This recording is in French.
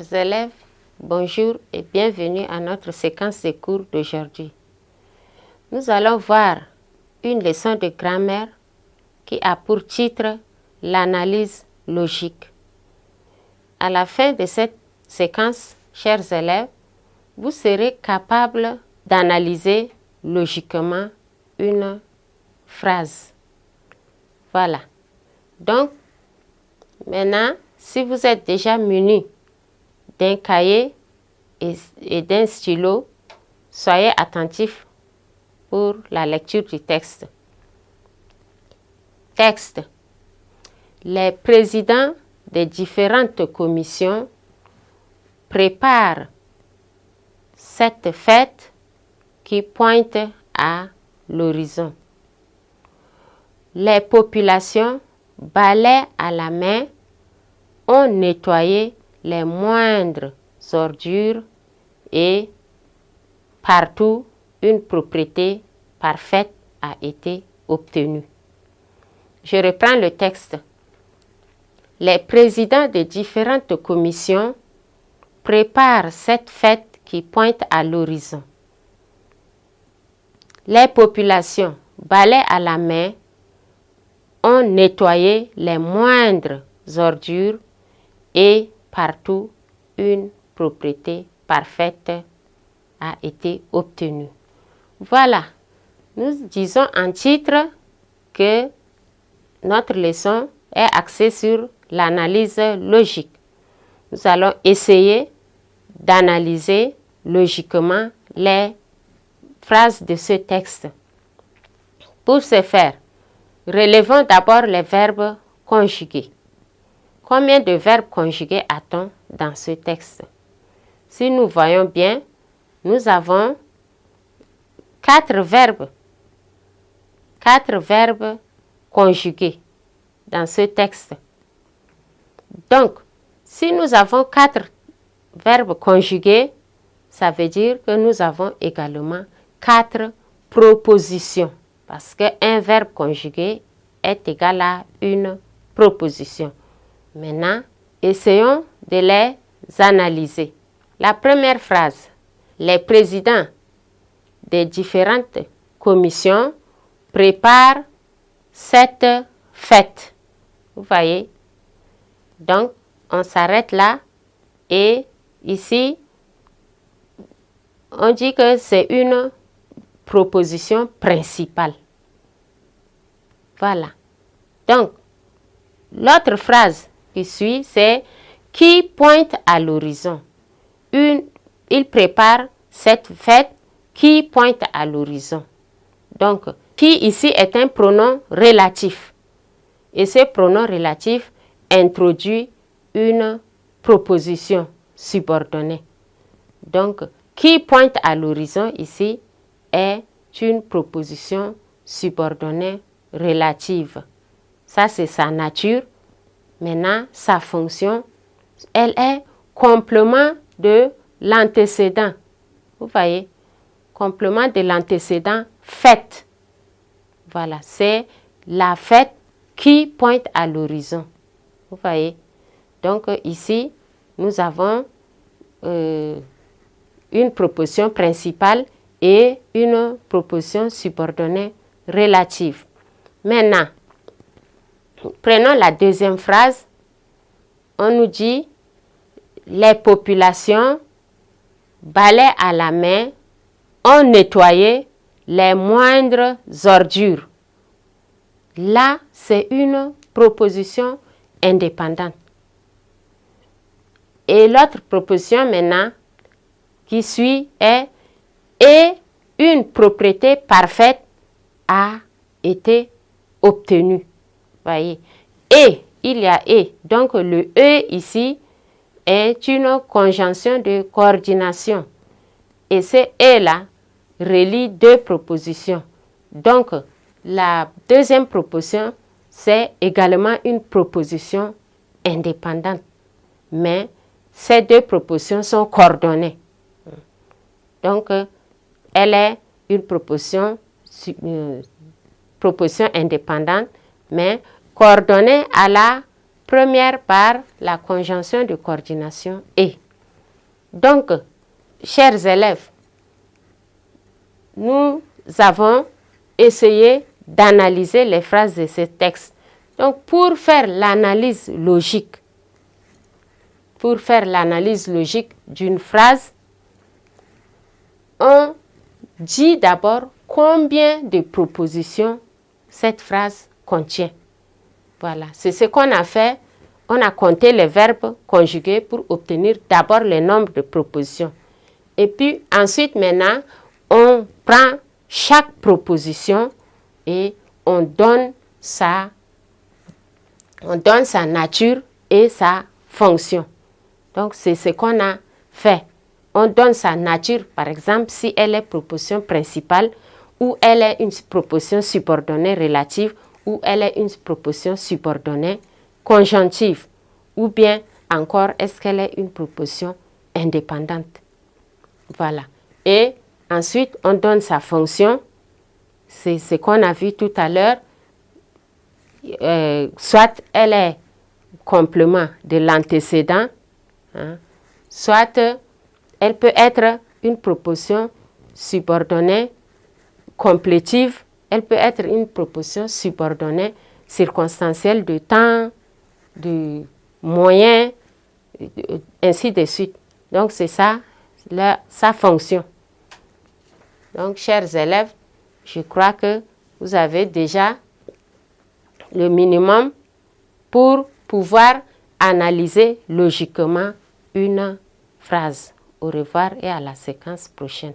Chers élèves, bonjour et bienvenue à notre séquence de cours d'aujourd'hui. Nous allons voir une leçon de grammaire qui a pour titre l'analyse logique. À la fin de cette séquence, chers élèves, vous serez capables d'analyser logiquement une phrase. Voilà. Donc, maintenant, si vous êtes déjà muni d'un cahier et d'un stylo, soyez attentifs pour la lecture du texte. Texte. Les présidents des différentes commissions préparent cette fête qui pointe à l'horizon. Les populations, balais à la main, ont nettoyé les moindres ordures et partout une propriété parfaite a été obtenue. Je reprends le texte. Les présidents de différentes commissions préparent cette fête qui pointe à l'horizon. Les populations, balais à la main, ont nettoyé les moindres ordures et partout une propriété parfaite a été obtenue. Voilà, nous disons en titre que notre leçon est axée sur l'analyse logique. Nous allons essayer d'analyser logiquement les phrases de ce texte. Pour ce faire, relevons d'abord les verbes conjugués. Combien de verbes conjugués a-t-on dans ce texte? Si nous voyons bien, nous avons 4 verbes. 4 verbes conjugués dans ce texte. Donc, si nous avons 4 verbes conjugués, ça veut dire que nous avons également 4 propositions. Parce qu'un verbe conjugué est égal à une proposition. Maintenant, essayons de les analyser. La première phrase, les présidents des différentes commissions préparent cette fête. Vous voyez? Donc, on s'arrête là et ici, on dit que c'est une proposition principale. Voilà. Donc, l'autre phrase qui suit, c'est « qui pointe à l'horizon ». Il prépare cette fête qui pointe à l'horizon. Donc, qui ici est un pronom relatif. Et ce pronom relatif introduit une proposition subordonnée. Donc, qui pointe à l'horizon ici est une proposition subordonnée relative. Ça, c'est sa nature. Maintenant, sa fonction, elle est complément de l'antécédent. Vous voyez? Complément de l'antécédent fête. Voilà, c'est la fête qui pointe à l'horizon. Vous voyez? Donc, ici, nous avons une proposition principale et une proposition subordonnée relative. Maintenant, prenons la deuxième phrase. On nous dit « Les populations, balais à la main, ont nettoyé les moindres ordures ». Là, c'est une proposition indépendante. Et l'autre proposition maintenant qui suit est « Et une propriété parfaite a été obtenue ». Voyez, et, il y a et. Donc, le et ici est une conjonction de coordination. Et ce et-là relie 2 propositions. Donc, la deuxième proposition, c'est également une proposition indépendante. Mais ces 2 propositions sont coordonnées. Donc, elle est une proposition indépendante, mais coordonnée à la première par la conjonction de coordination et. Donc, chers élèves, nous avons essayé d'analyser les phrases de ce texte. Donc, pour faire l'analyse logique d'une phrase, on dit d'abord combien de propositions cette phrase contient. Voilà, c'est ce qu'on a fait. On a compté les verbes conjugués pour obtenir d'abord le nombre de propositions. Et puis ensuite, maintenant, on prend chaque proposition et on donne sa nature et sa fonction. Donc, c'est ce qu'on a fait. On donne sa nature, par exemple, si elle est proposition principale, ou elle est une proposition subordonnée relative, ou elle est une proposition subordonnée conjonctive, ou bien encore, est-ce qu'elle est une proposition indépendante. Voilà. Et ensuite, on donne sa fonction. C'est ce qu'on a vu tout à l'heure. Soit elle est complément de l'antécédent, hein, soit elle peut être une proposition subordonnée complétive, elle peut être une proposition subordonnée circonstancielle de temps, de moyen, ainsi de suite. Donc, c'est ça, sa fonction. Donc, chers élèves, je crois que vous avez déjà le minimum pour pouvoir analyser logiquement une phrase. Au revoir et à la séquence prochaine.